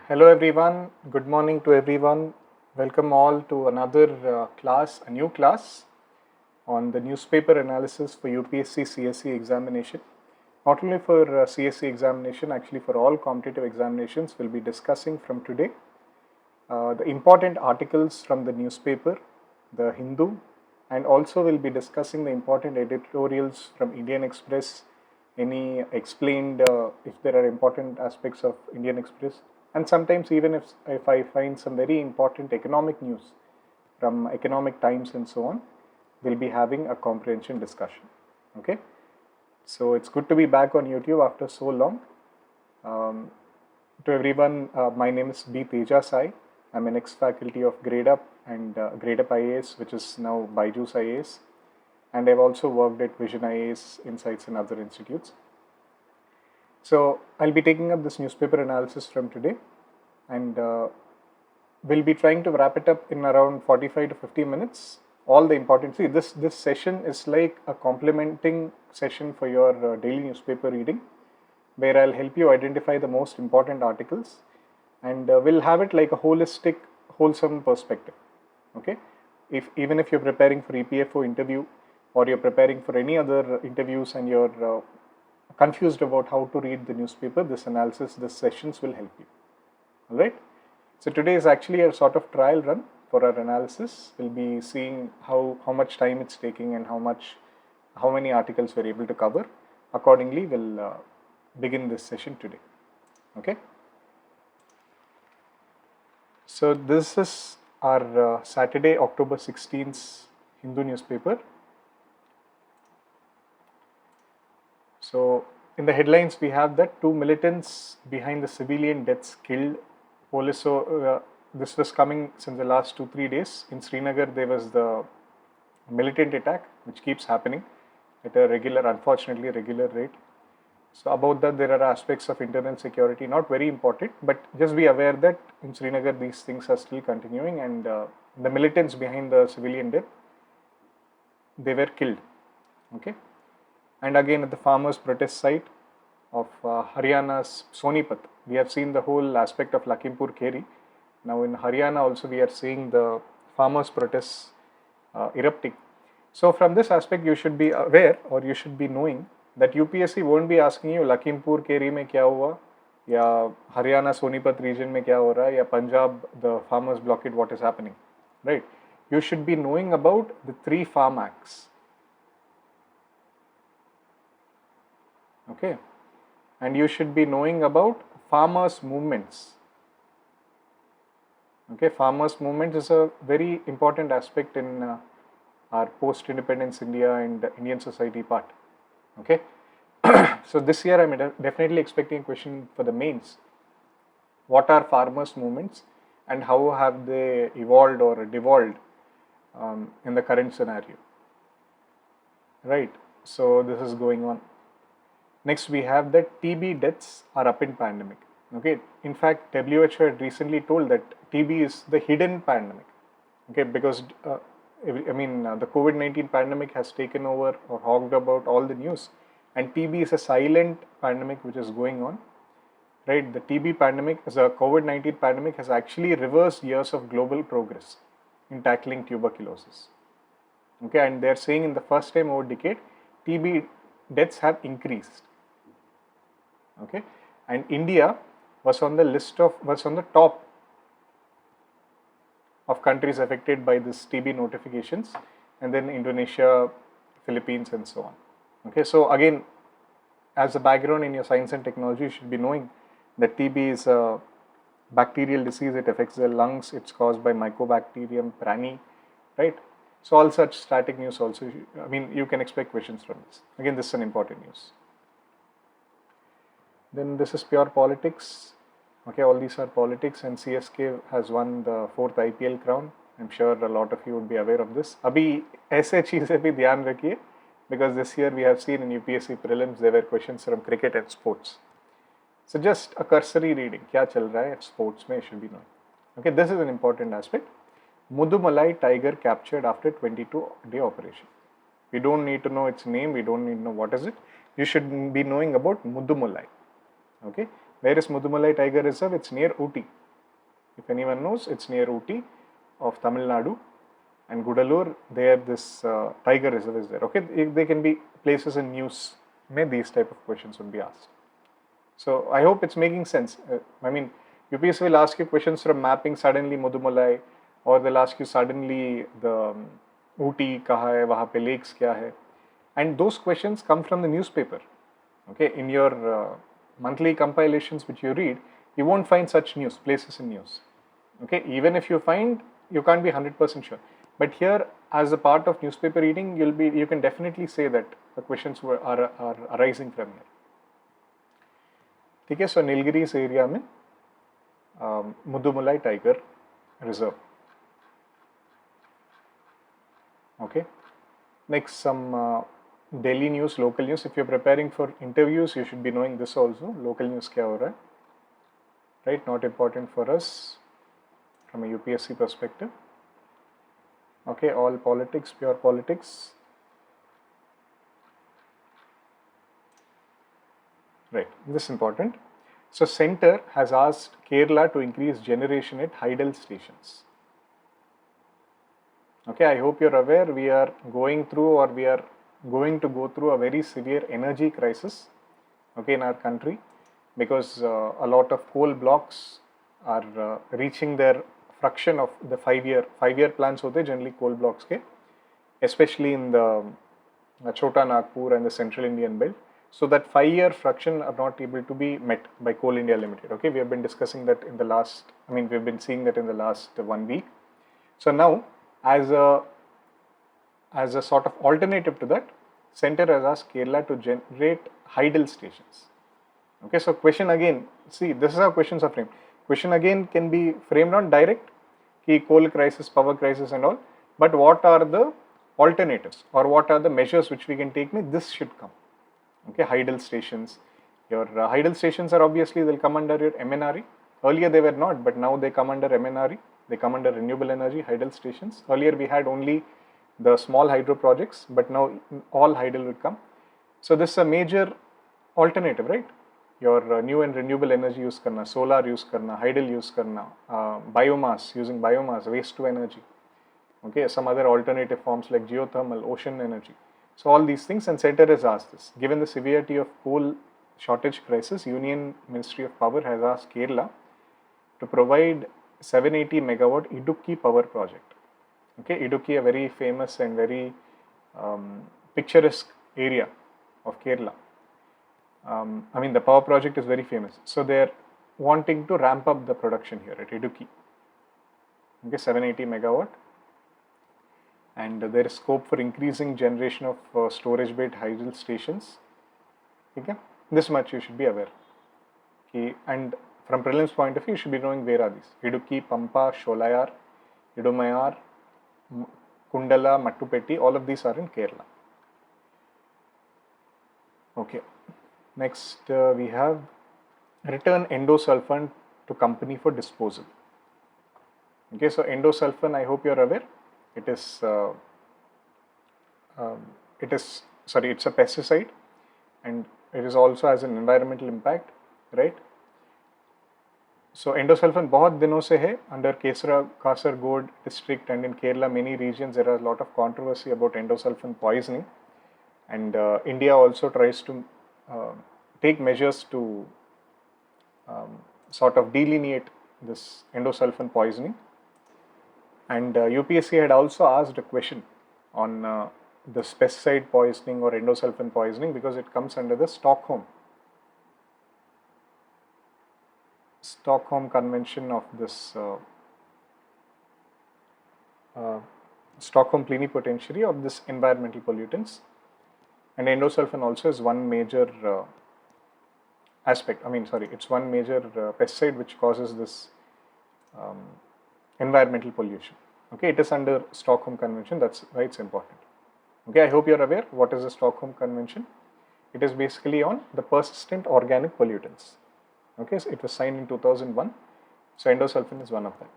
Hello everyone, good morning to everyone. Welcome all to another class, a new class on the newspaper analysis for UPSC CSE examination. Not only for CSE examination, actually for all competitive examinations, we'll be discussing from today the important articles from the newspaper, the Hindu, and also we'll be discussing the important editorials from Indian Express, any explained if there are important aspects of Indian Express, and sometimes even if I find some very important economic news from Economic Times and so on, we'll be having a comprehension discussion. Okay, so it's good to be back on YouTube after so long. Um, to everyone, my name is B. Teja Sai. I'm an ex-faculty of GradeUp and GradeUp IAS, which is now Byju's IAS. And I've also worked at Vision IAS Insights and other institutes. So I'll be taking up this newspaper analysis from today, and we'll be trying to wrap it up in around 45 to 50 minutes. All the important, see, this session is like a complementing session for your daily newspaper reading, where I'll help you identify the most important articles, and we'll have it like a holistic, wholesome perspective. Okay, if you're preparing for EPFO interview, or you're preparing for any other interviews and you're confused about how to read the newspaper, this analysis, this sessions will help you. All right. So today is actually a sort of trial run for our analysis. We'll be seeing how much time it's taking and how many articles we're able to cover. Accordingly, we'll begin this session today. Okay. So this is our Saturday, October 16th Hindu newspaper. So in the headlines, we have that 2 militants behind the civilian deaths killed. Police, this was coming since the last 2-3 days. In Srinagar, there was the militant attack, which keeps happening at a unfortunately regular rate. So about that, there are aspects of internal security, not very important, but just be aware that in Srinagar, these things are still continuing, and the militants behind the civilian death, they were killed. Okay. And again, at the farmers' protest site of Haryana's Sonipat, we have seen the whole aspect of Lakhimpur Kheri. Now in Haryana also we are seeing the farmers' protests erupting. So from this aspect, you should be aware, or you should be knowing, that UPSC won't be asking you Lakhimpur Kheri mein kya hua, ya Haryana Sonipat region mein kya ho raha hai, ya Punjab the farmers blockade, what is happening, right? You should be knowing about the 3 farm acts. Okay, and you should be knowing about farmers' movements. Okay, farmers' movements is a very important aspect in our post-independence India and Indian society part. Okay, so this year I'm definitely expecting a question for the mains. What are farmers' movements and how have they evolved or devolved in the current scenario? Right, so this is going on. Next, we have that TB deaths are up in pandemic. Okay, in fact, WHO had recently told that TB is the hidden pandemic. Okay, because the COVID-19 pandemic has taken over or hogged about all the news, and TB is a silent pandemic which is going on. Right, the TB pandemic, as a COVID-19 pandemic, has actually reversed years of global progress in tackling tuberculosis. Okay, and they're saying in the first time over decade, TB deaths have increased. Okay, and India was on the top of countries affected by this TB notifications, and then Indonesia, Philippines, and so on. Okay, so again, as a background in your science and technology, you should be knowing that TB is a bacterial disease. It affects the lungs. It's caused by Mycobacterium prani, right? So all such static news also, you can expect questions from this. Again, this is an important news. Then this is pure politics. Okay, all these are politics, and CSK has won the 4th IPL crown. I'm sure a lot of you would be aware of this. Abhi ऐसे चीज़ें भी ध्यान रखिए, because this year we have seen in UPSC prelims there were questions from cricket and sports. So just a cursory reading. क्या चल रहा है sports में, should be known. Okay, this is an important aspect. Mudumalai tiger captured after 22-day operation. We don't need to know its name. We don't need to know what is it. You should be knowing about Mudumalai. Okay, Where is Mudumalai Tiger Reserve? It's near Ooty. If anyone knows, it's near Ooty of Tamil Nadu. And Gudalur, there this tiger reserve is there. Okay, they can be places in news. May these type of questions would be asked. So I hope it's making sense. I mean, UPSC will ask you questions from mapping suddenly Mudumalai, or they'll ask you suddenly the Ooty kaha hai, wahan pe lakes kya hai, and those questions come from the newspaper. Okay, in your monthly compilations which you read, you won't find such news, places in news. Okay, even if you find, you can't be 100% sure. But here, as a part of newspaper reading, you can definitely say that the questions are arising from here. ठीक है, so Nilgiris area में Mudumalai Tiger Reserve. Okay, next some Delhi news, local news. If you're preparing for interviews, you should be knowing this also. Local news क्या हो रहा है, right? Not important for us from a UPSC perspective. Okay, all politics, pure politics. Right, this is important. So Centre has asked Kerala to increase generation at Hydel stations. Okay, I hope you're aware we are going through, or we are going to go through, a very severe energy crisis, okay, in our country, because a lot of coal blocks are reaching their fraction of the 5-year plans hote generally coal blocks ke, especially in the Chota Nagpur and the Central Indian Belt. So that 5-year fraction are not able to be met by Coal India Limited. Okay, we have been discussing that in the last, we've been seeing that in the last 1 week. So now, as a sort of alternative to that, Centre has asked Kerala to generate Hydel stations. Okay, so question again, see, this is how questions are framed. Question again can be framed on direct, key coal crisis, power crisis and all, but what are the alternatives, or what are the measures which we can take? This should come. Okay, Hydel stations. Your Hydel stations are obviously, they'll come under your MNRE. Earlier they were not, but now they come under MNRE. They come under renewable energy, Hydel stations. Earlier we had only the small hydro projects, but now all Hydel will come. So this is a major alternative, right? Your new and renewable energy use karna, solar use karna, Hydel use karna, biomass, using biomass, waste to energy. Okay, some other alternative forms like geothermal, ocean energy. So all these things, and Centre has asked this. Given the severity of coal shortage crisis, Union Ministry of Power has asked Kerala to provide 780 megawatt Idukki power project. Okay, Idukki, a very famous and very picturesque area of Kerala. The power project is very famous. So they're wanting to ramp up the production here at Idukki. Okay, 780 megawatt. And there is scope for increasing generation of storage-based Hydel stations. Okay, this much you should be aware. Okay. And from prelims point of view, you should be knowing where are these. Idukki, Pampa, Sholayar, Idumayar, Kundala, Mattupeti, all of these are in Kerala. Okay, next we have return endosulfan to company for disposal. Okay, so endosulfan, I hope you are aware. It's a pesticide, and it is also has an environmental impact, right? So endosulfan बहुत दिनों से है under Kasaragod district, and in Kerala many regions there are a lot of controversy about endosulfan poisoning, and India also tries to take measures to sort of delineate this endosulfan poisoning. And UPSC had also asked a question on the pesticide poisoning or endosulfan poisoning, because it comes under the Stockholm Convention of this Stockholm Plenipotentiary of this environmental pollutants. And endosulfan also is one major aspect. It's one major pesticide which causes this environmental pollution. Okay, it is under Stockholm Convention. That's why it's important. Okay, I hope you're aware what is the Stockholm Convention. It is basically on the persistent organic pollutants. Okay, so it was signed in 2001. So endosulfan is one of that.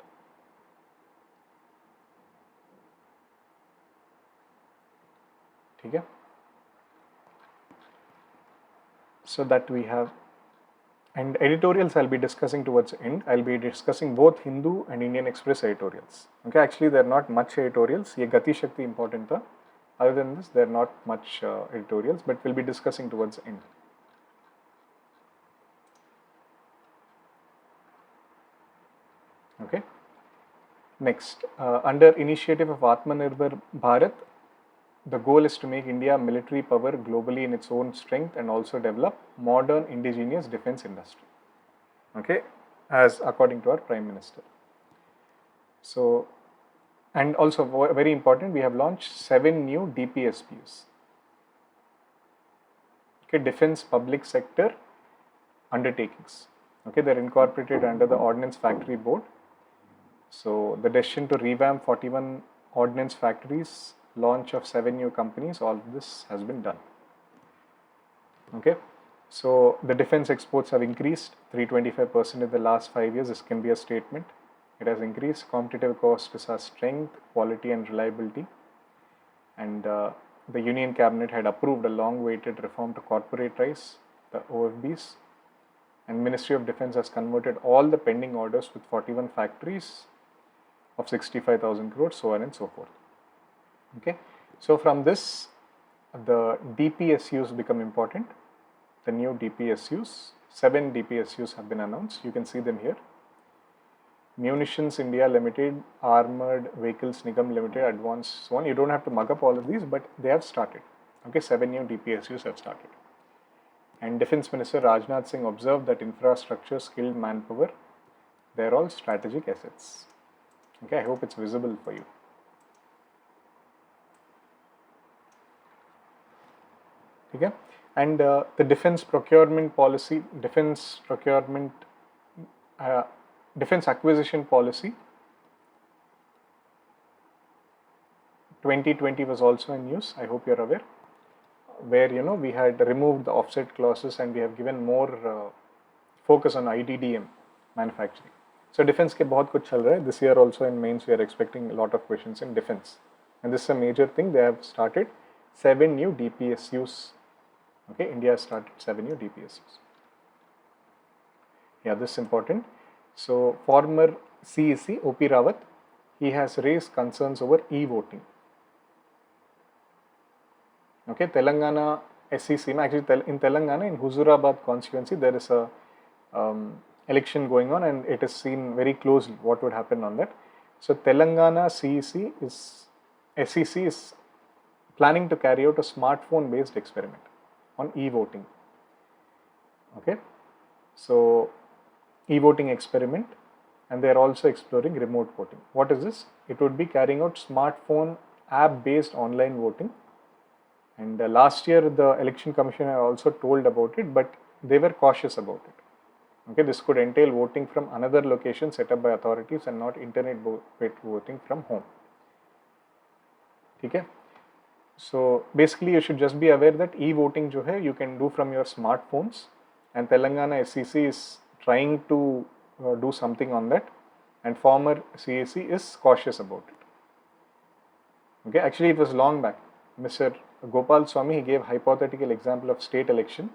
Okay. So that we have And editorials I'll be discussing towards the end. I'll be discussing both Hindu and Indian Express editorials. Okay, actually there are not much editorials. Ye Gati Shakti important tha. Other than this, there are not much editorials, but we'll be discussing towards the end. Okay. Next, under initiative of Atmanirbhar Bharat, the goal is to make India a military power globally in its own strength and also develop modern indigenous defense industry. Okay, as according to our Prime Minister. So, and also very important, we have launched 7 new DPSPs. Okay, Defense Public Sector Undertakings. Okay, they're incorporated under the Ordnance Factory Board. So, the decision to revamp 41 ordnance factories, launch of 7 new companies, all of this has been done. Okay, so the defense exports have increased 325% in the last 5 years. This can be a statement. It has increased. Competitive cost is our strength, quality and reliability. And the Union Cabinet had approved a long-awaited reform to corporatize the OFBs. And Ministry of Defense has converted all the pending orders with 41 factories of 65,000 crores, so on and so forth. Okay, so from this, the DPSUs become important. The new DPSUs, 7 DPSUs have been announced. You can see them here. Munitions India Limited, Armored Vehicles Nigam Limited, Advanced, so on. You don't have to mug up all of these, but they have started. Okay, 7 new DPSUs have started. And Defense Minister Rajnath Singh observed that infrastructure, skilled manpower, they're all strategic assets. Okay, I hope it's visible for you. Okay, and the defense procurement policy, defense acquisition policy 2020 was also in use. I hope you're aware, where we had removed the offset clauses and we have given more focus on IDDM manufacturing. So defense ke bahut kuch chal raha hai. This year also in mains we are expecting a lot of questions in defense, and this is a major thing. They have started 7 new DPSUs. Okay, India has started 7 new DPSUs. Yeah, this is important. So former CEC OP Rawat, he has raised concerns over e-voting. Okay, Telangana SEC, actually in Telangana, in Huzurabad constituency, there is a election going on, and it is seen very closely what would happen on that. So Telangana SEC is planning to carry out a smartphone based experiment on e-voting. Okay, so e-voting experiment, and they are also exploring remote voting. What is this? It would be carrying out smartphone app based online voting. And last year the election commission had also told about it, but they were cautious about it. Okay, this could entail voting from another location set up by authorities and not internet voting from home. Okay, so basically you should just be aware that e-voting jo hai, you can do from your smartphones, and Telangana SEC is trying to do something on that, and former CAC is cautious about it. Okay, actually it was long back. Mr. Gopal Swami, he gave hypothetical example of state election,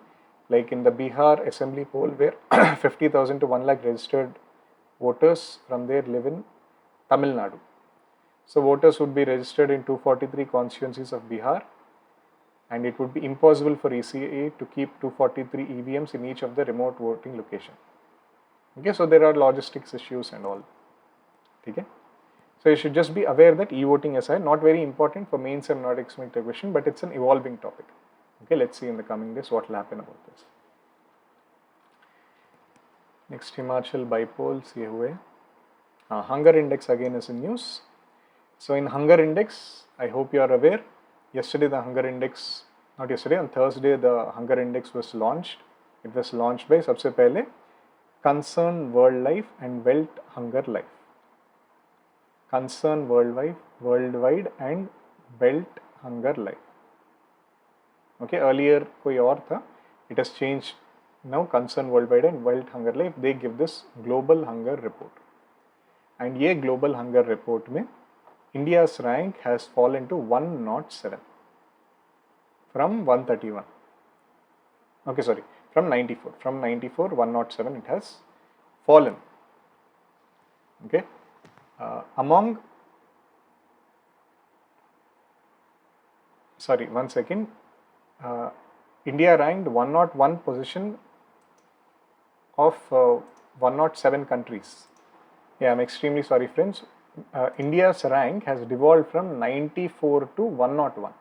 like in the Bihar assembly poll where 50,000 to 1 lakh registered voters from there live in Tamil Nadu. So voters would be registered in 243 constituencies of Bihar, and it would be impossible for ECA to keep 243 EVMs in each of the remote voting location. Okay, so there are logistics issues and all. Okay, so you should just be aware that e-voting aside, not very important for mains and not expected question, but it's an evolving topic. Okay, let's see in the coming days what will happen about this. Next, Himachal bipolls ye hue. Hunger index again is in news. So in hunger index, I hope you are aware, yesterday the hunger index, not yesterday, on Thursday the hunger index was launched. It was launched by sabse pehle Concern World Life and Welt Hunger Life. Concern Worldwide and Welt Hunger Life. Okay, earlier koi aur tha, it has changed now. Concern Worldwide and Welt Hunger Life, they give this Global Hunger Report. And ye Global Hunger Report mein India's rank has fallen to 107 from 131. Okay, sorry, from 94. From 94, 107 it has fallen. Okay, among, sorry, one second, India ranked 101 position of 107 countries. Yeah, I'm extremely sorry, friends. India's rank has devolved from 94 to 101.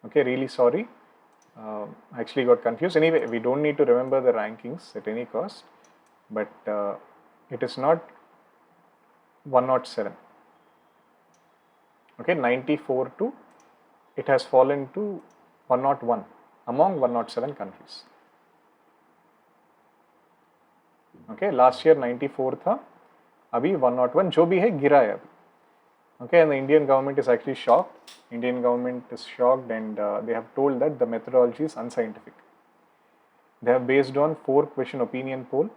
Okay, really sorry. I actually got confused. Anyway, we don't need to remember the rankings at any cost, but it is not 107. Okay, 94 to, it has fallen to 101 among 107 countries. Okay, last year 94 था, अभी 101 जो भी है गिरा है अभी. Okay, and the Indian government is actually shocked. Indian government is shocked, and they have told that the methodology is unscientific. They have based on 4-question opinion poll,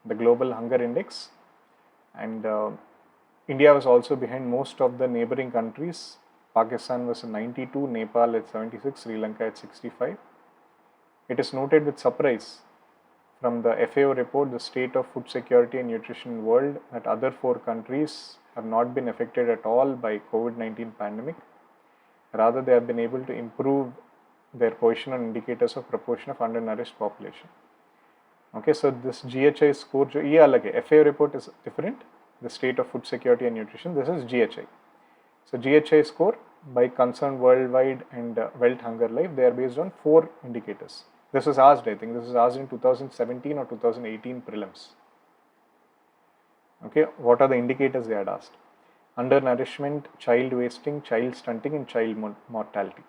the Global Hunger Index, and India was also behind most of the neighboring countries. Pakistan was at 92, Nepal at 76, Sri Lanka at 65. It is noted with surprise from the FAO report, the State of Food Security and Nutrition World, that other 4 countries have not been affected at all by COVID-19 pandemic. Rather, they have been able to improve their position on indicators of proportion of undernourished population. Okay, so this GHI score, ये अलग है. FAO report is different, the State of Food Security and Nutrition. This is GHI. So GHI score by Concerned Worldwide and World Hunger Life, they are based on 4 indicators. This was asked, I think, this was asked in 2017 or 2018 prelims. Okay, what are the indicators they had asked? Undernourishment, child wasting, child stunting, and child mortality.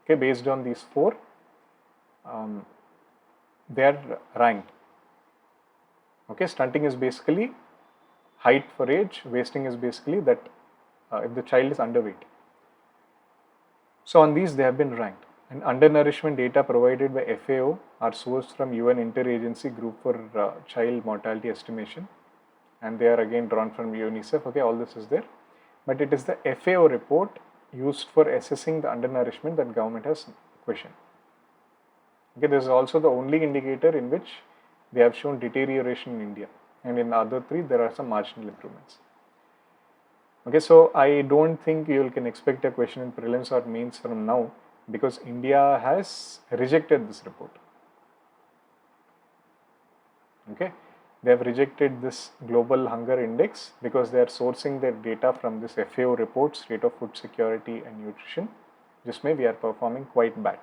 Okay, based on these 4, they are ranked. Okay, stunting is basically height for age, wasting is basically that if the child is underweight. So on these they have been ranked. And undernourishment data provided by FAO are sourced from UN Interagency Group for Child Mortality Estimation, and they are again drawn from UNICEF. Okay, all this is there, but it is the FAO report used for assessing the undernourishment that government has questioned. Okay, this is also the only indicator in which they have shown deterioration in India, and in the other 3 there are some marginal improvements. Okay, so I don't think you can expect a question in prelims or mains from now, because India has rejected this report. Okay, they have rejected this Global Hunger Index because they are sourcing their data from this FAO report, State of Food Security and Nutrition. Jisme we are performing quite bad.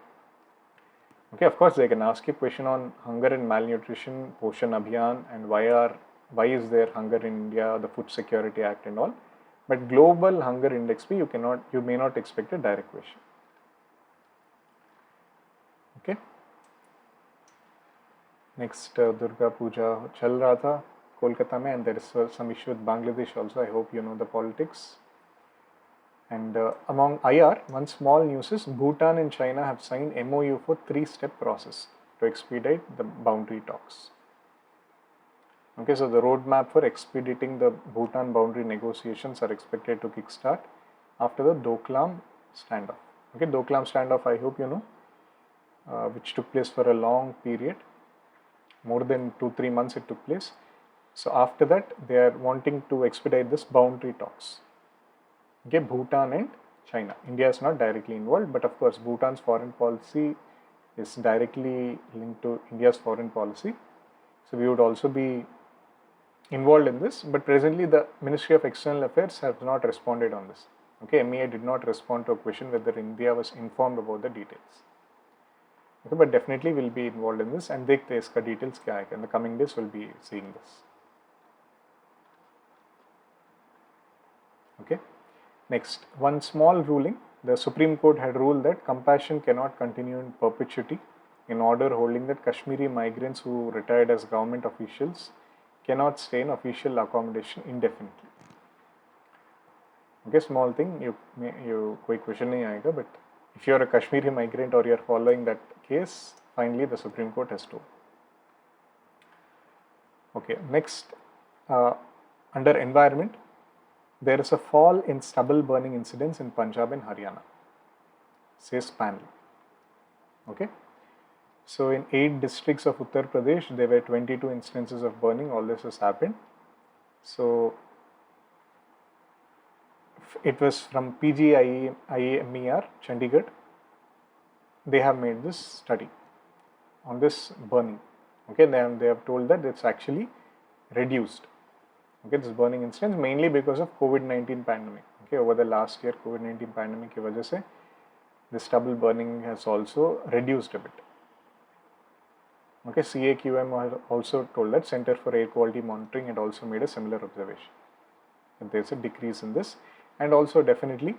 Okay, of course they can ask you a question on hunger and malnutrition, Poshan Abhiyan, and why is there hunger in India, the Food Security Act and all. But Global Hunger Index you may not expect a direct question. Okay. Next, Durga Puja chal raha tha Kolkata mein, and there is some issue with Bangladesh also. I hope you know the politics. And among IR, one small news is Bhutan and China have signed MOU for 3-step process to expedite the boundary talks. Okay, so the roadmap for expediting the Bhutan boundary negotiations are expected to kickstart after the Doklam standoff. Okay, Doklam standoff, I hope you know, which took place for a long period, more than 2-3 months it took place. So after that, they are wanting to expedite this boundary talks. Okay, Bhutan and China. India is not directly involved, but of course Bhutan's foreign policy is directly linked to India's foreign policy. So we would also be involved in this, but presently the Ministry of External Affairs has not responded on this. Okay, MEA did not respond to a question whether India was informed about the details. Okay, but definitely will be involved in this, and dekhte iska details kya hai. In the coming days we'll be seeing this. Okay, next, one small ruling. The Supreme Court had ruled that compassion cannot continue in perpetuity, in order holding that Kashmiri migrants who retired as government officials cannot stay in official accommodation indefinitely. Okay, small thing, you koi question nahi aayega, but if you are a Kashmiri migrant or you are following that case, finally the Supreme Court has told. Okay, next, under environment, there is a fall in stubble burning incidents in Punjab and Haryana, says panel. Okay, so in 8 districts of Uttar Pradesh, there were 22 instances of burning. All this has happened. So it was from PGIMER, Chandigarh. They have made this study on this burning. Okay, they have told that it's actually reduced. Okay, this burning incidents mainly because of COVID-19 pandemic. Okay, over the last year, COVID-19 pandemic की वजह से the stubble burning has also reduced a bit. Okay, CAQM also told that Center for Air Quality Monitoring had also made a similar observation. And there's a decrease in this, and also definitely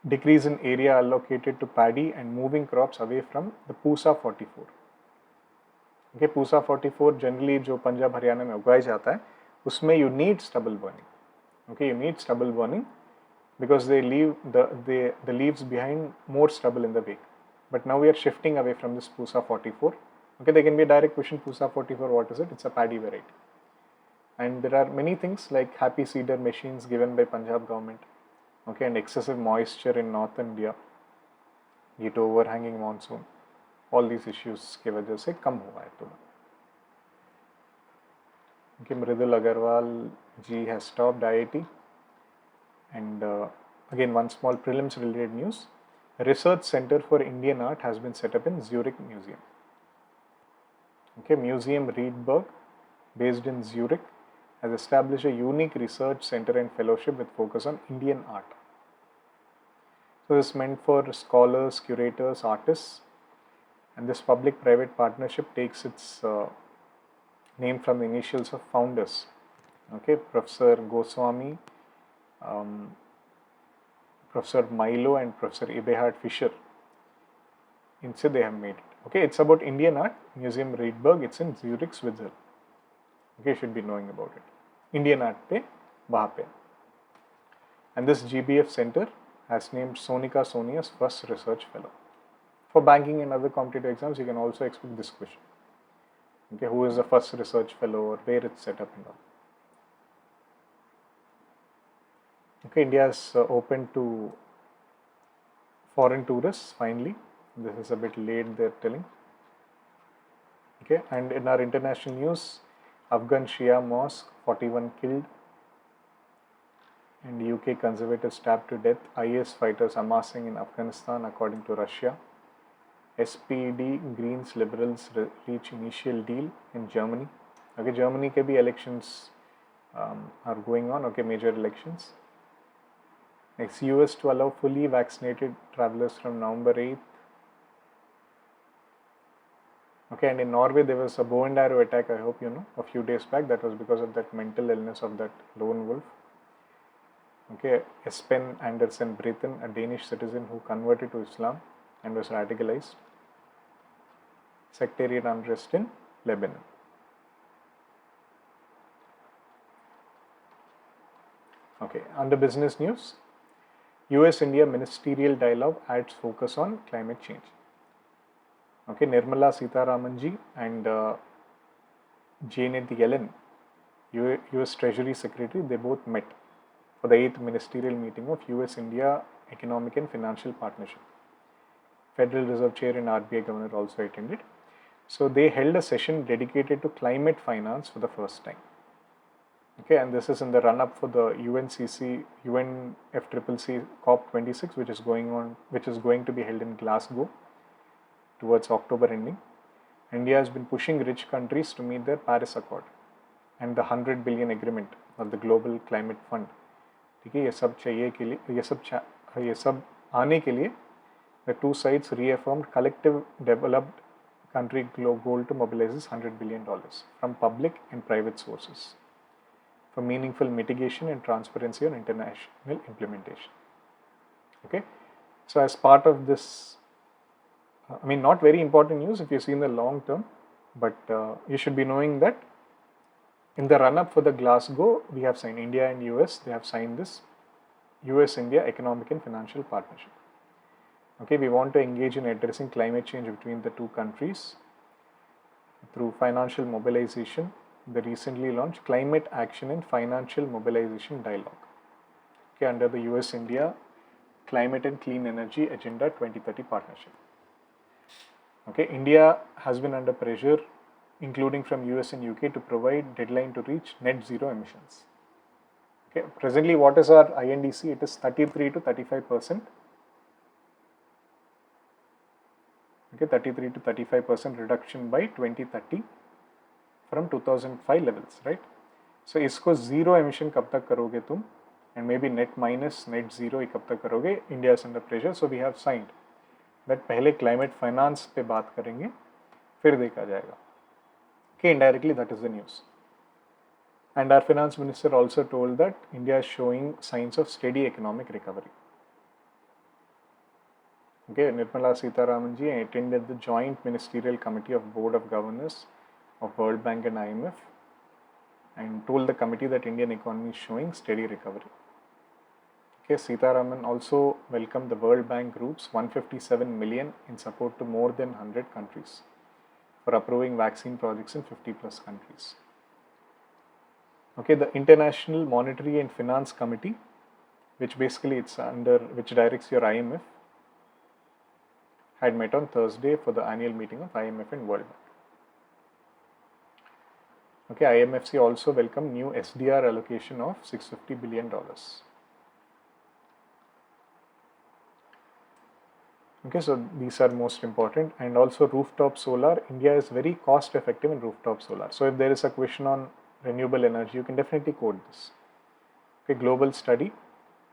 decrease in area allocated to paddy and moving crops away from the Pusa 44. Okay, Pusa 44 generally जो पंजाब हरियाणा में उगाया जाता है उसमें you need stubble burning. Okay, you need stubble burning because they leave the leaves behind more stubble in the wake. But now we are shifting away from this Pusa 44. Okay, there can be a direct question, Pusa 44, what is it? It's a paddy variety. And there are many things like happy seeder machines given by Punjab government. Okay, and excessive moisture in North India due to overhanging monsoon. All these issues के वजह से कम हुआ है थोड़ा. Okay, Mridul Agarwal ji has stopped IIT. And again, one small prelims related news. A research center for Indian art has been set up in Zurich Museum. Okay, Museum Riedberg, based in Zurich, has established a unique research center and fellowship with focus on Indian art. So this is meant for scholars, curators, artists, and this public-private partnership takes its name from the initials of founders. Okay, Professor Goswami, Professor Milo, and Professor Eberhard Fischer. Instead, they have made it. Okay, it's about Indian art, Museum Riedberg. It's in Zurich, Switzerland. Okay, you should be knowing about it. Indian art pe wahan pe. And this GBF center has named Sonika Soni as first research fellow. For banking and other competitive exams, you can also expect this question. Okay, who is the first research fellow or where it's set up and all. Okay, India is open to foreign tourists finally. This is a bit late, they're telling. Okay, and in our international news, Afghan Shia mosque, 41 killed, and UK conservatives stabbed to death, IS fighters amassing in Afghanistan according to Russia. SPD, Greens, Liberals reach initial deal in Germany. Okay, Germany ke bhi elections are going on, okay, major elections. Next, US to allow fully vaccinated travelers from November 8th. Okay, and in Norway there was a bow and arrow attack, I hope you know, a few days back. That was because of that mental illness of that lone wolf. Okay, Espen Andersen Britten, a Danish citizen who converted to Islam and was radicalized. Sectarian unrest in Lebanon. Okay, under business news, US-India ministerial dialogue adds focus on climate change. Okay, Nirmala Sitharaman ji and Janet Yellen, US Treasury Secretary, they both met for the 8th ministerial meeting of US-India Economic and Financial Partnership. Federal Reserve Chair and RBI Governor also attended. So they held a session dedicated to climate finance for the first time. Okay, and this is in the run-up for the UNFCCC COP26, which is going to be held in Glasgow towards October ending. India has been pushing rich countries to meet their Paris Accord and the 100 billion agreement of the Global Climate Fund. ठीक है, ये सब आने के लिए the two sides reaffirmed collective developed country goal to mobilize $100 billion from public and private sources for meaningful mitigation and transparency on international implementation. Okay, so as part of this, I mean, not very important news if you see in the long term, but you should be knowing that in the run-up for the Glasgow, we have signed, India and US, they have signed this US-India Economic and Financial Partnership. Okay, we want to engage in addressing climate change between the two countries through financial mobilization. The recently launched Climate Action and Financial Mobilization Dialogue. Okay, under the US-India Climate and Clean Energy Agenda 2030 Partnership. Okay, India has been under pressure, including from US and UK, to provide deadline to reach net zero emissions. Okay, presently what is our INDC? It is 33 to 35%. Okay, 33 to 35% reduction by 2030 from 2005 levels, right? So इसको zero emission कब तक करोगे तुम, and maybe net minus net zero ही कब तक करोगे? India is under pressure, so we have signed that पहले climate finance पे बात करेंगे, फिर देखा जाएगा. Okay, indirectly that is the news. And our finance minister also told that India is showing signs of steady economic recovery. Okay, Nirmala Sitharaman ji attended the Joint Ministerial Committee of Board of Governors of World Bank and IMF and told the committee that Indian economy is showing steady recovery. Okay, Sitharaman also welcomed the World Bank Group's 157 million in support to more than 100 countries for approving vaccine projects in 50 plus countries. Okay, the International Monetary and Finance Committee, which basically it's under, which directs your IMF, had met on Thursday for the annual meeting of IMF and World Bank. Okay, IMFC also welcomed new SDR allocation of $650 billion. Okay, so these are most important. And also rooftop solar. India is very cost effective in rooftop solar. So if there is a question on renewable energy, you can definitely quote this. Okay, global study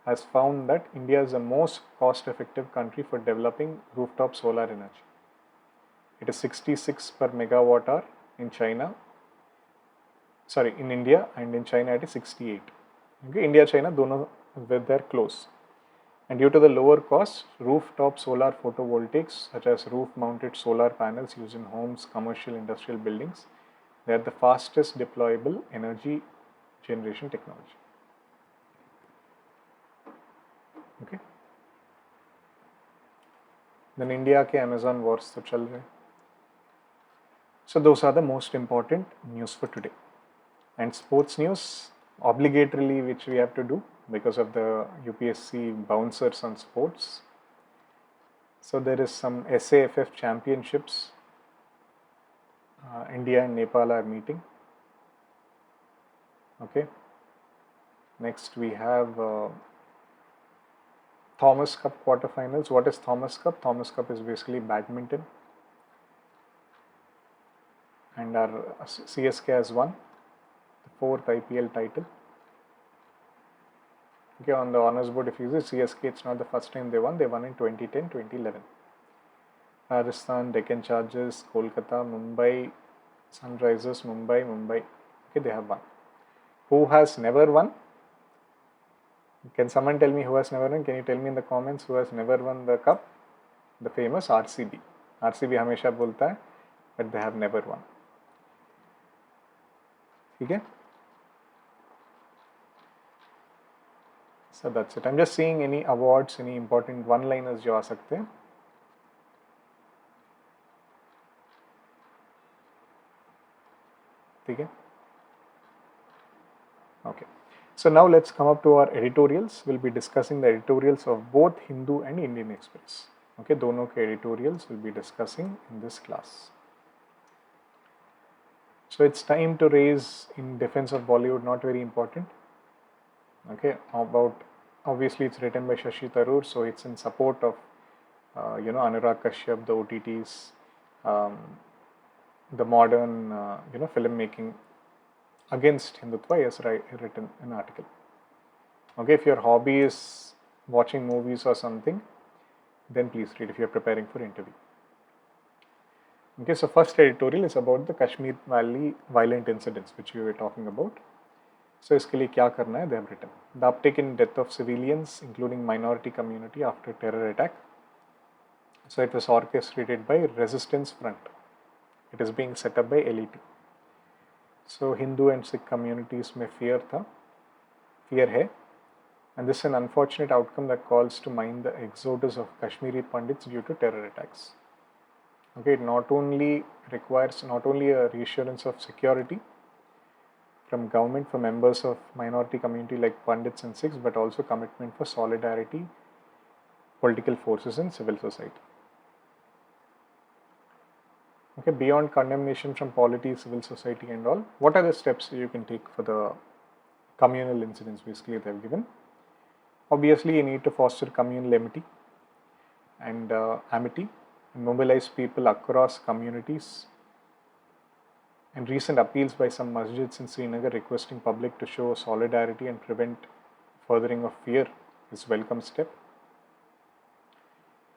has found that India is the most cost-effective country for developing rooftop solar energy. It is 66 per megawatt hour in China. Sorry, in India, and in China it is 68. Okay, India, China, dono they're close. And due to the lower cost, rooftop solar photovoltaics, such as roof-mounted solar panels used in homes, commercial, industrial buildings, they are the fastest deployable energy generation technology. Okay. Then India के Amazon wars तो चल रहे. So those are the most important news for today. And sports news, obligatorily, which we have to do because of the UPSC bouncers on sports. So there is some SAFF championships. India and Nepal are meeting. Okay. Next we have Thomas Cup quarterfinals. What is Thomas Cup? Thomas Cup is basically badminton. And our CSK has won the 4th IPL title. Okay, on the honors board, if you see CSK, it's not the first time they won. They won in 2010, 2011. Rajasthan, Deccan Chargers, Kolkata, Mumbai, Sunrisers, Mumbai. Okay, they have won. Who has never won? Can someone tell me who has never won? Can you tell me in the comments who has never won the cup? The famous RCB. RCB हमेशा बोलता है, but they have never won. ठीक है? So that's it. I'm just seeing any awards, any important one-liners जो आ सकते हैं. ठीक है? Okay. So now let's come up to our editorials. We'll be discussing the editorials of both Hindu and Indian Express. Okay, दोनों के editorials we'll be discussing in this class. So it's time to raise in defense of Bollywood, not very important. Okay, about obviously it's written by Shashi Tharoor, so it's in support of Anurag Kashyap, the OTTs, the modern filmmaking against Hindutva. He has written an article. Okay, if your hobby is watching movies or something, then please read if you are preparing for interview. Okay, so first editorial is about the Kashmir Valley violent incidents which we were talking about. So इसके लिए क्या करना है? They have written the uptick in death of civilians, including minority community after terror attack. So it was orchestrated by Resistance Front. It is being set up by LET. So Hindu and Sikh communities में fear है, and this is an unfortunate outcome that calls to mind the exodus of Kashmiri Pandits due to terror attacks. Okay, it not only requires a reassurance of security from government for members of minority community like Pandits and Sikhs, but also commitment for solidarity political forces in civil society. Okay, beyond condemnation from polity, civil society and all, what are the steps you can take for the communal incidents basically they have given? Obviously, you need to foster communal amity and amity and mobilize people across communities. And recent appeals by some masjids in Srinagar requesting public to show solidarity and prevent furthering of fear is a welcome step.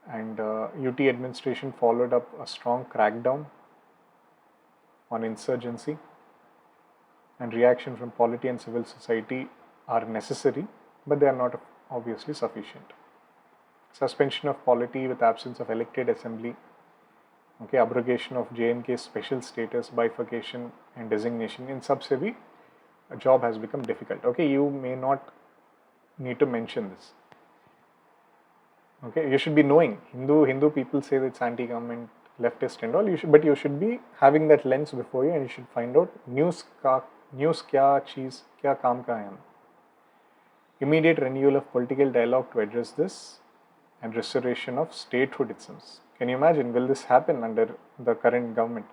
And UT administration followed up a strong crackdown on insurgency, and reaction from polity and civil society are necessary, but they are not obviously sufficient. Suspension of polity with absence of elected assembly, okay, abrogation of JNK's special status, bifurcation and designation. In sub-sevi, a job has become difficult. Okay, you may not need to mention this. Okay, you should be knowing. Hindu people say that it's anti-government, leftist and all. But you should be having that lens before you, and you should find out news kya cheez kya kaam ka hai. Immediate renewal of political dialogue to address this, and restoration of statehood itself. Can you imagine? Will this happen under the current government?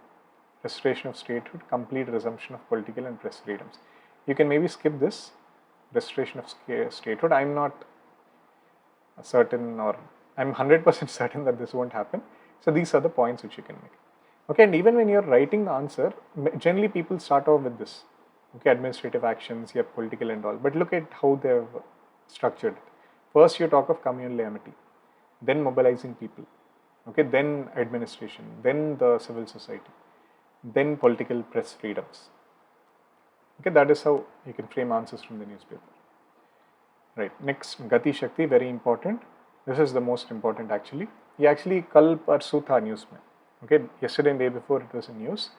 Restoration of statehood, complete resumption of political and press freedoms. You can maybe skip this. Restoration of statehood. I'm not certain, or I'm 100% certain that this won't happen. So these are the points which you can make. Okay, and even when you're writing the answer, generally people start off with this. Okay, administrative actions, yeah, political and all. But look at how they've structured it. First, you talk of communal amity, then mobilizing people. Okay, then administration, then the civil society, then political press freedoms. Okay, that is how you can frame answers from the newspaper. Right, next, Gati Shakti, very important. This is the most important actually. ये actually कल परसों था news में. Okay, yesterday and day before it was in news.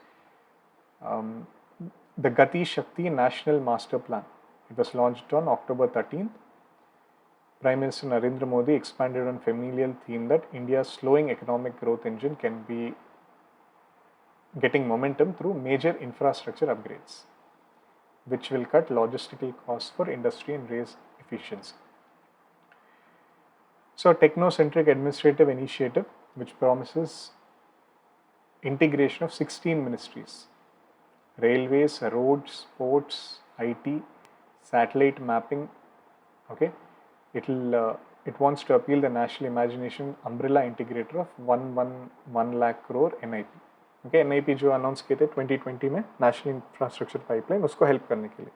The Gati Shakti National Master Plan. It was launched on October 13th. Prime Minister Narendra Modi expanded on familial theme that India's slowing economic growth engine can be getting momentum through major infrastructure upgrades, which will cut logistical costs for industry and raise efficiency. So, a technocentric administrative initiative which promises integration of 16 ministries: railways, roads, ports, IT, satellite mapping. Okay, it wants to appeal the national imagination umbrella integrator of 1 lakh crore NIP. Okay, NIP जो announce किए थे 2020 में national infrastructure pipeline, उसको help करने के लिए.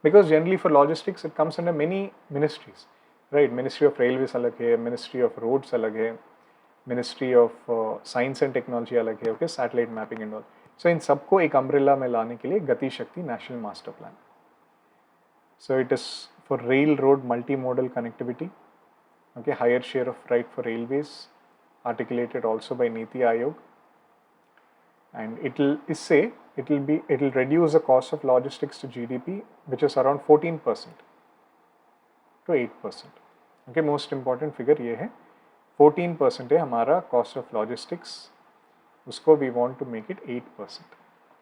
Because generally for logistics it comes under many ministries, right? Ministry of Railways अलग है, Ministry of Roads अलग है, Ministry of Science and Technology अलग है, okay, satellite mapping and all. So इन सबको एक umbrella में लाने के लिए गति शक्ति national master plan. So it is for railroad multimodal connectivity, okay, higher share of right for railways, articulated also by Niti Aayog, and it will reduce the cost of logistics to GDP, which is around 14% to 8%. Okay, most important figure ये है, 14% है हमारा cost of logistics, उसको we want to make it 8%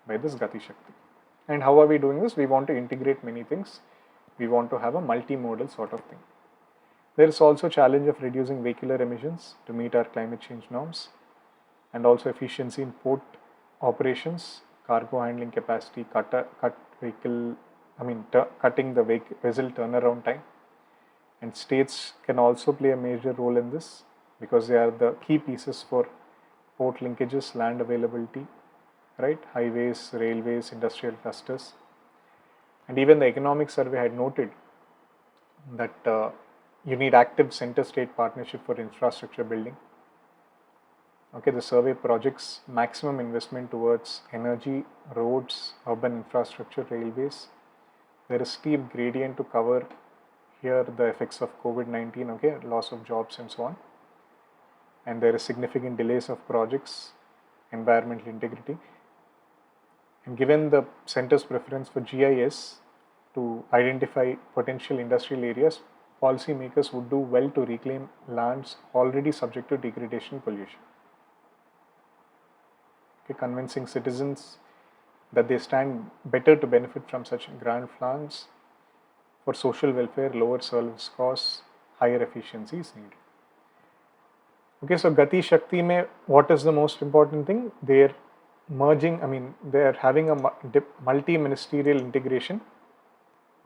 by this Gati Shakti. And how are we doing this? We want to integrate many things. We want to have a multimodal sort of thing. There is also challenge of reducing vehicular emissions to meet our climate change norms, and also efficiency in port operations, cargo handling capacity, cutting the vessel turnaround time. And states can also play a major role in this because they are the key pieces for port linkages, land availability, right? Highways, railways, industrial clusters. And even the economic survey had noted that you need active center-state partnership for infrastructure building. Okay, the survey projects maximum investment towards energy, roads, urban infrastructure, railways. There is steep gradient to cover here the effects of COVID-19, okay, loss of jobs and so on. And there is significant delays of projects, environmental integrity. And given the center's preference for GIS to identify potential industrial areas, policymakers would do well to reclaim lands already subject to degradation and pollution. Okay, convincing citizens that they stand better to benefit from such grand plans for social welfare, lower service costs, higher efficiency is needed. Okay, so Gati Shakti mein, what is the most important thing? They're merging, I mean, they're having a multi-ministerial integration.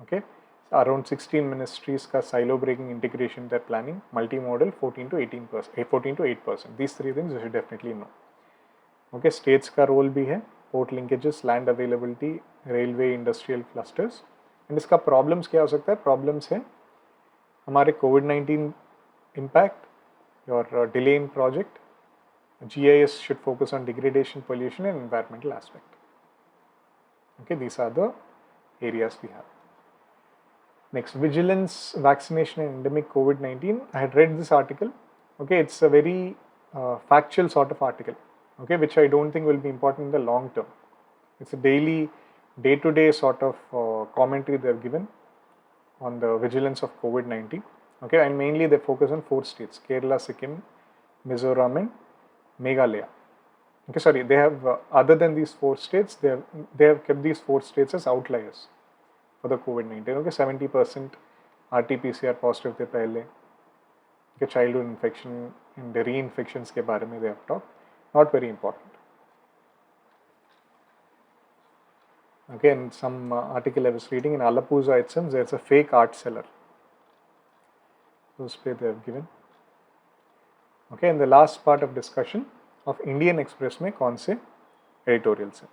Okay, so around 16 ministries ka silo breaking integration they're planning, multimodal 14 to 18%, 14 to 8%. These three things you should definitely know. Okay, states का role भी है, port linkages, land availability, railway, industrial clusters. And इसका problems क्या हो सकता है? Problems है हमारे COVID-19 impact, your delay in project. GIS should focus on degradation, pollution and environmental aspect. Okay, these are the areas we have. Next, vigilance, vaccination and endemic COVID-19. I had read this article. Okay, it's a very factual sort of article. Okay, which I don't think will be important in the long term. It's a daily, day-to-day sort of commentary they've given on the vigilance of COVID-19. Okay, and mainly they focus on 4 states: Kerala, Sikkim, Mizoram and Meghalaya. Okay, sorry, they have other than these 4 states, they have kept these 4 states as outliers for the COVID-19. Okay, 70% RT-PCR positive थे पहले. Okay, childhood infection and the reinfections के बारे में they have talked. Not very important. Again, some article I was reading in Alappuzha itself, there's a fake art seller. Those they have given. Okay, in the last part of discussion of Indian Express में कौन से editorials हैं.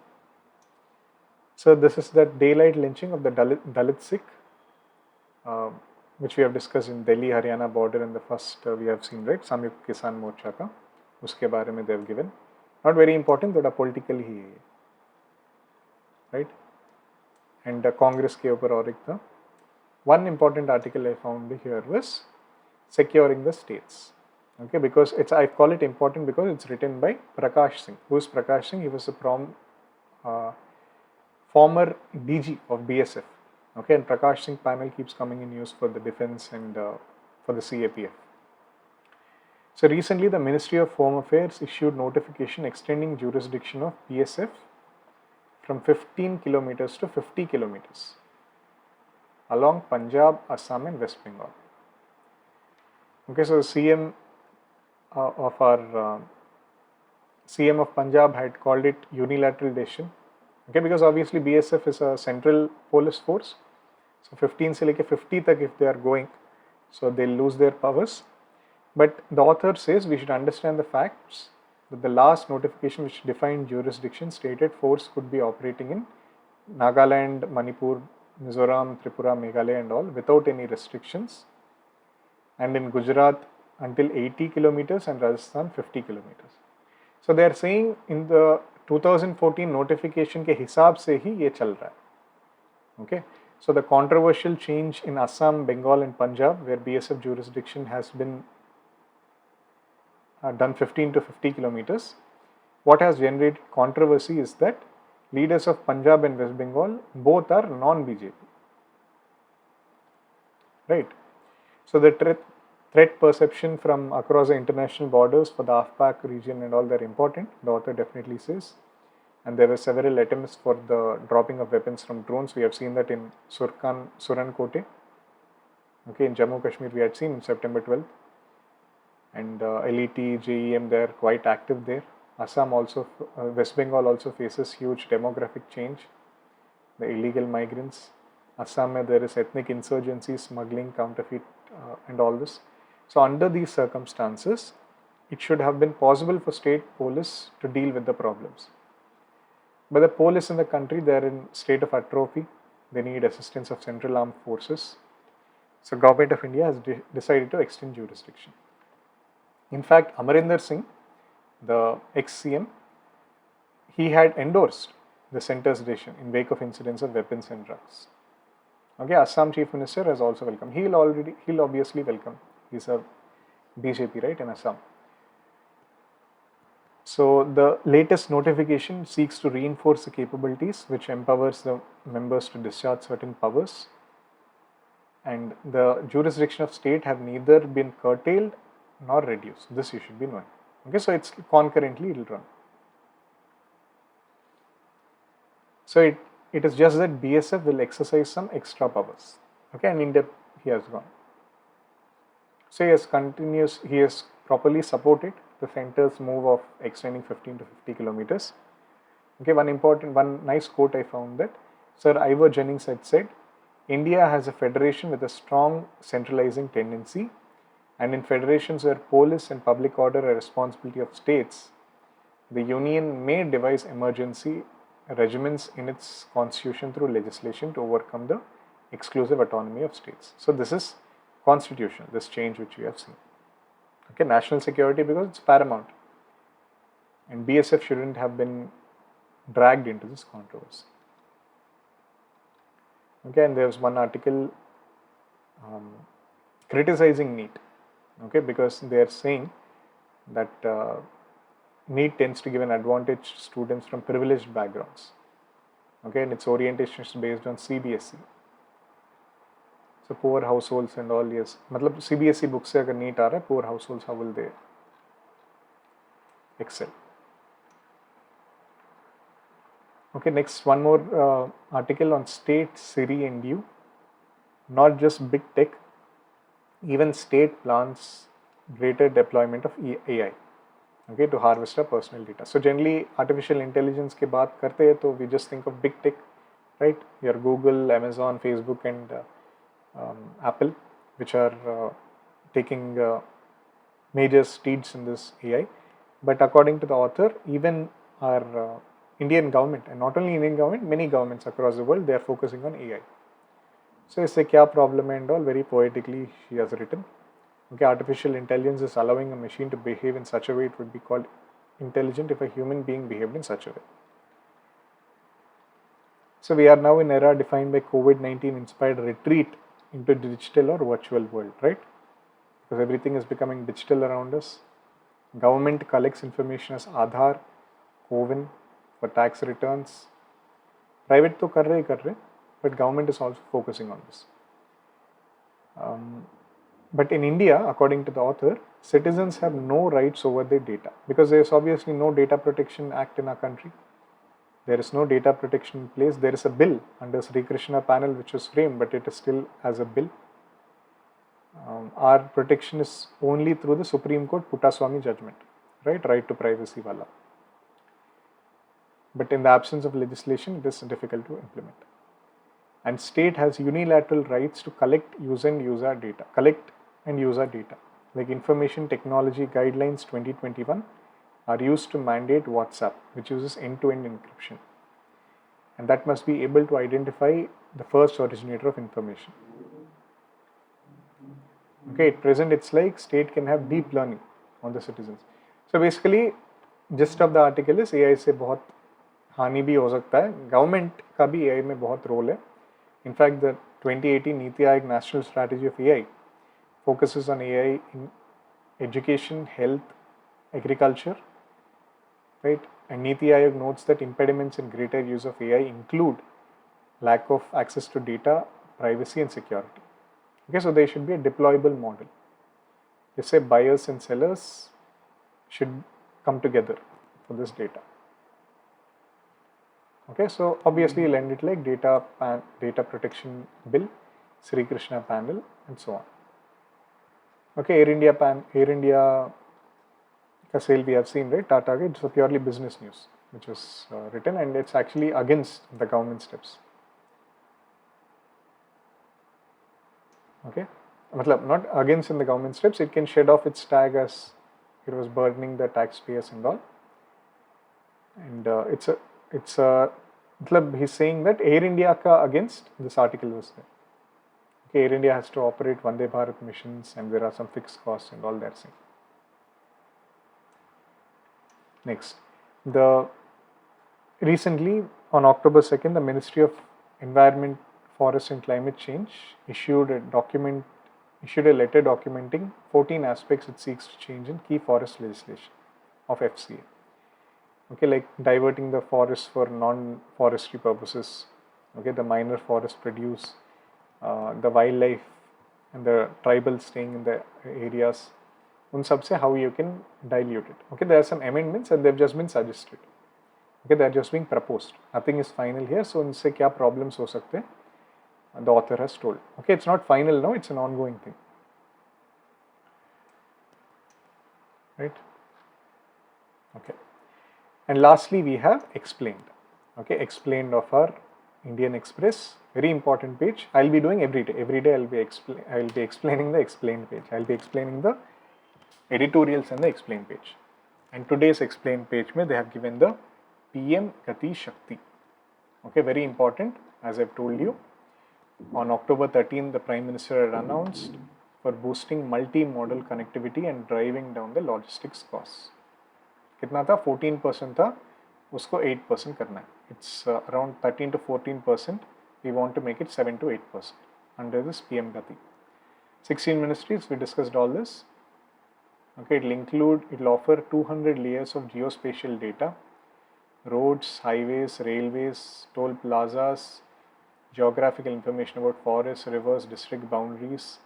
So this is the daylight lynching of the Dalit Sikh, which we have discussed in Delhi Haryana border in the first we have seen, right, Samyukt Kisan Morcha का, उसके बारे में they have given. Not very important, but political ही है, right? And Congress के ऊपर और एक था. One important article I found here was securing the states. Okay, because it's, I call it important because it's written by Prakash Singh. Who is Prakash Singh? He was a former DG of BSF. Okay, and Prakash Singh panel keeps coming in use for the defense and for the CAPF. So recently the Ministry of Home Affairs issued notification extending jurisdiction of BSF from 15 kilometers to 50 kilometers along Punjab, Assam and West Bengal. Okay, so the CM of our CM of Punjab had called it unilateral decision. Okay, because obviously BSF is a central police force. So 15 se leke 50 tak if they are going, so they'll lose their powers. But the author says we should understand the facts that the last notification which defined jurisdiction stated force could be operating in Nagaland, Manipur, Mizoram, Tripura, Meghalaya and all without any restrictions, and in Gujarat until 80 kilometers and Rajasthan 50 kilometers. So they are saying in the 2014 notification के हिसाब से ही ये चल रहा है. Okay, so the controversial change in Assam, Bengal and Punjab where BSF jurisdiction has been done 15 to 50 kilometers. What has generated controversy is that leaders of Punjab and West Bengal both are non-BJP. Right. So the threat perception from across the international borders for the AFPAC region and all, they're important, the author definitely says. And there were several attempts for the dropping of weapons from drones. We have seen that in Surankote. Okay, in Jammu Kashmir we had seen in September 12th. And LET, JEM, they are quite active there. Assam also, West Bengal also faces huge demographic change. The illegal migrants. Assam, there is ethnic insurgency, smuggling, counterfeit and all this. So under these circumstances, it should have been possible for state police to deal with the problems. But the police in the country, they are in state of atrophy. They need assistance of central armed forces. So Government of India has decided to extend jurisdiction. In fact, Amarinder Singh, the ex-CM, he had endorsed the centre's decision in wake of incidents of weapons and drugs. Okay, Assam Chief Minister has also welcomed. He'll obviously welcome. He's a BJP, right, in Assam. So the latest notification seeks to reinforce the capabilities which empowers the members to discharge certain powers. And the jurisdiction of state have neither been curtailed nor reduced. This you should be knowing. Okay, so it's concurrently it will run. So it is just that BSF will exercise some extra powers. Okay, and in depth he has gone. So he has properly support it, the center's move of extending 15 to 50 kilometers. Okay, one nice quote I found that Sir Ivor Jennings had said, India has a federation with a strong centralizing tendency, and in federations where police and public order are responsibility of states, the union may devise emergency regiments in its constitution through legislation to overcome the exclusive autonomy of states. So this is constitution, this change which we have seen. Okay, national security because it's paramount, and BSF shouldn't have been dragged into this controversy. Okay, and there's one article criticizing NEET. Okay, because they are saying that NEET tends to give an advantage to students from privileged backgrounds. Okay, and its orientation is based on CBSE. So poor households and all, yes. मतलब CBSE books से अगर NEET आ रहा है, poor households, how will they excel? Okay, next one more article on state, Siri and you. Not just big tech, even state plans greater deployment of AI, okay, to harvest our personal data. So generally artificial intelligence के बात करते हैं तो we just think of big tech, right? Your Google, Amazon, Facebook and Apple, which are taking major steeds in this AI. But according to the author, even our Indian government, and not only Indian government, many governments across the world, they are focusing on AI. So it's a kya problem and all, very poetically she has written. Okay, artificial intelligence is allowing a machine to behave in such a way it would be called intelligent if a human being behaved in such a way. So we are now in an era defined by COVID-19 inspired retreat into digital or virtual world, right? Because everything is becoming digital around us. Government collects information as Aadhaar, CoWIN for tax returns. Private to kar rahe, but government is also focusing on this. But in India, according to the author, citizens have no rights over their data because there is obviously no Data Protection Act in our country. There is no data protection in place. There is a bill under Sri Krishna panel which was framed, but it is still as a bill. Our protection is only through the Supreme Court Puttaswamy judgment, right to privacy wala. But in the absence of legislation, it is difficult to implement. And state has unilateral rights to collect and use our data. Like Information Technology Guidelines 2021 are used to mandate WhatsApp, which uses end-to-end encryption. And that must be able to identify the first originator of information. Okay, at present it's like state can have deep learning on the citizens. So basically, gist of the article is AI से बहुत हानि भी हो सकता है. Government का भी AI में बहुत role है. In fact, the 2018 Niti Aayog National Strategy of AI focuses on AI in education, health, agriculture, right? And Niti Aayog notes that impediments in greater use of AI include lack of access to data, privacy and security. Okay, so there should be a deployable model. They say buyers and sellers should come together for this data. Okay, so obviously you'll end it like data protection bill, Sri Krishna panel and so on. Okay, Air India ka sale we have seen, right? Tata, it's a purely business news which was written, and it's actually against the government steps. Okay, not against in the government steps, it can shed off its tag as it was burdening the taxpayers and all. And he's saying that Air India ka against this article was there. Okay, Air India has to operate Vande Bharat missions and there are some fixed costs and all that saying. Next, recently on October 2nd, the Ministry of Environment, Forest and Climate Change issued a letter documenting 14 aspects it seeks to change in key forest legislation of FCA. Okay, like diverting the forest for non-forestry purposes. Okay, the minor forest produce, the wildlife and the tribal staying in the areas. उन सब से how you can dilute it. Okay, there are some amendments and they've just been suggested. Okay, they are just being proposed. Nothing is final here. So उनसे क्या problems हो सकते हैं? The author has told. Okay, it's not final now. It's an ongoing thing. right? Okay. And lastly, we have explained. Okay, explained of our Indian Express, very important page. I'll be doing every day. Every day I'll be explaining the explained page. I'll be explaining the editorials and the explained page. And today's explained page, they have given the PM Gati Shakti. Okay, very important. As I've told you, on October 13th, the Prime Minister had announced for boosting multi-modal connectivity and driving down the logistics costs. कितना था 14% था, उसको 8% करना है. It's around 13 to 14%. We want to make it 7 to 8% under this PM Gati. 16 ministries, we discussed all this. Okay, it'll offer 200 layers of geospatial data, roads, highways, railways, toll plazas, geographical information about forests, rivers, district boundaries.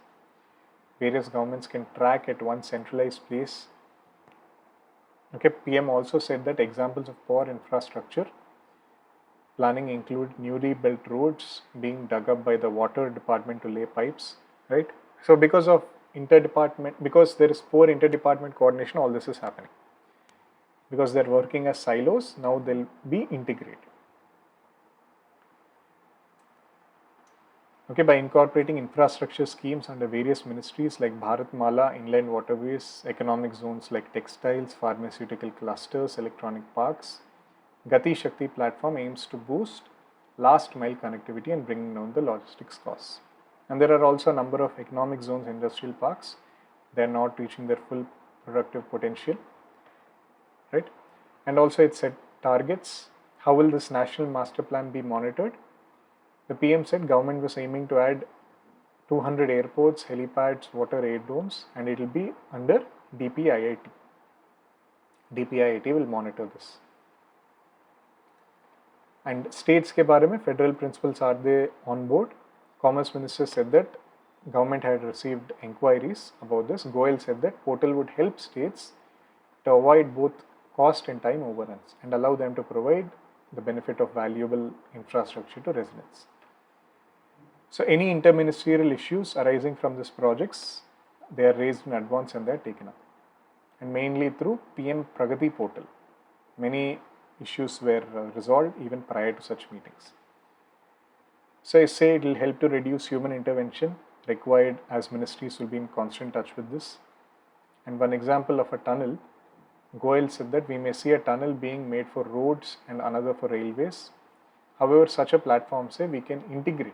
Various governments can track at one centralized place. Okay, PM also said that examples of poor infrastructure planning include newly built roads being dug up by the water department to lay pipes, right? So because of because there is poor interdepartment coordination, all this is happening. Because they're working as silos, now they'll be integrated. Okay, by incorporating infrastructure schemes under various ministries like Bharatmala, inland waterways, economic zones like textiles, pharmaceutical clusters, electronic parks, Gati Shakti platform aims to boost last mile connectivity and bring down the logistics costs. And there are also a number of economic zones, industrial parks, they are not reaching their full productive potential, right? And also it set targets. How will this national master plan be monitored? The PM said government was aiming to add 200 airports, helipads, water aerodomes, and it will be under DPIIT. DPIIT will monitor this. And states ke baare mein, federal principals, are they on board? Commerce Minister said that government had received inquiries about this. Goyal said that portal would help states to avoid both cost and time overruns and allow them to provide the benefit of valuable infrastructure to residents. So any interministerial issues arising from these projects, they are raised in advance and they are taken up. And mainly through PM Pragati portal. Many issues were resolved even prior to such meetings. So I say it will help to reduce human intervention required, as ministries will be in constant touch with this. And one example of a tunnel, Goyal said that we may see a tunnel being made for roads and another for railways. However, such a platform, say, we can integrate.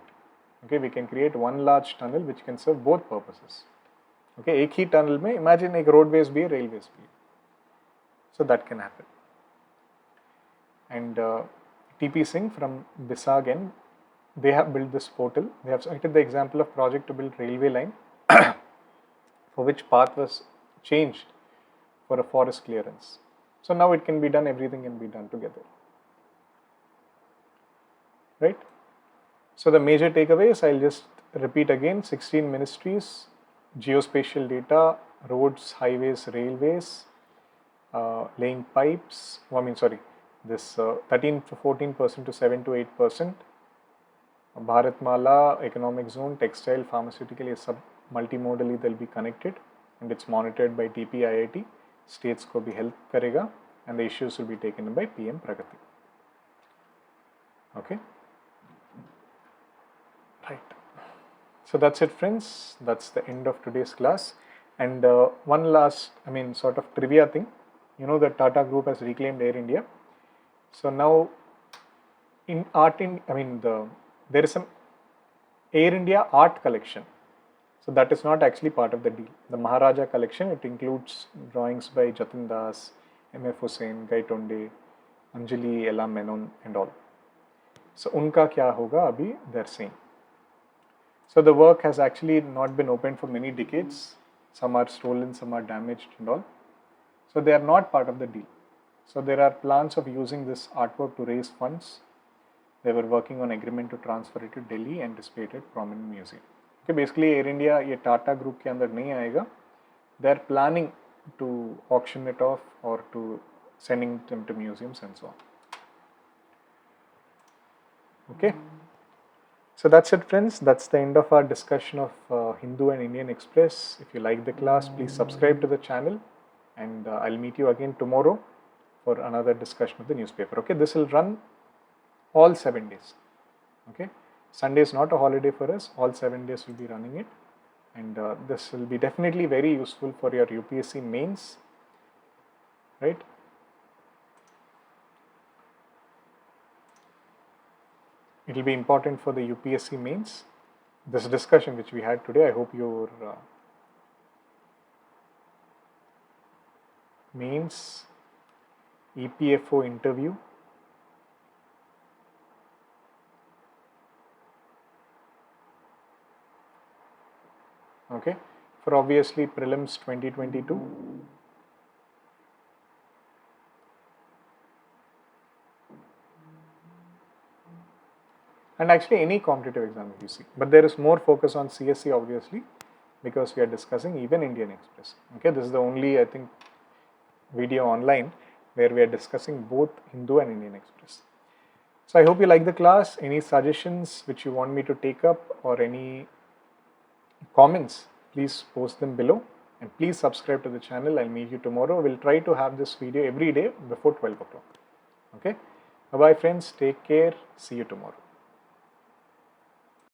Okay, we can create one large tunnel which can serve both purposes. Okay, एक ही tunnel में imagine एक roadways भी है, railways भी है. So that can happen. And TP Singh from Bisagen, they have built this portal. They have cited the example of project to build railway line for which path was changed for a forest clearance. So now it can be done, everything can be done together. Right? So the major takeaways, I'll just repeat again: 16 ministries, geospatial data, roads, highways, railways, laying pipes, this 13 to 14% to 7 to 8%. Bharatmala, economic zone, textile, pharmaceutical, ये सब multimodally they'll be connected and it's monitored by DPIIT. States को भी help करेगा and the issues will be taken by PM Pragati. Okay. Right. So that's it, friends. That's the end of today's class. And one last, sort of trivia thing. You know that Tata Group has reclaimed Air India. So now, there is some Air India art collection. So that is not actually part of the deal. The Maharaja collection, it includes drawings by Jatin Das, M.F. Hussain, Gaitonde, Anjali, Ella Menon and all. So unka kya hoga abhi they're saying. So the work has actually not been opened for many decades. Some are stolen, some are damaged and all. So they are not part of the deal. So there are plans of using this artwork to raise funds. They were working on agreement to transfer it to Delhi and display it at prominent museum. Okay, basically Air India ये Tata Group के अंदर नहीं आएगा. They are planning to auction it off or to sending them to museums and so on. Okay. So that's it, friends. That's the end of our discussion of Hindu and Indian Express. If you like the class, please subscribe to the channel and I'll meet you again tomorrow for another discussion of the newspaper. Okay, this will run all 7 days. Okay, Sunday is not a holiday for us, all 7 days will be running it, and this will be definitely very useful for your UPSC mains, right? It will be important for the UPSC mains. This discussion which we had today, I hope your mains EPFO interview okay, for obviously prelims 2022. And actually any competitive exam if you see, but there is more focus on CSE obviously because we are discussing even Indian Express. Okay, this is the only I think video online where we are discussing both Hindu and Indian Express. So I hope you like the class. Any suggestions which you want me to take up or any comments, please post them below, and please subscribe to the channel. I'll meet you tomorrow. We'll try to have this video every day before 12 o'clock. Okay, bye bye friends, take care, see you tomorrow.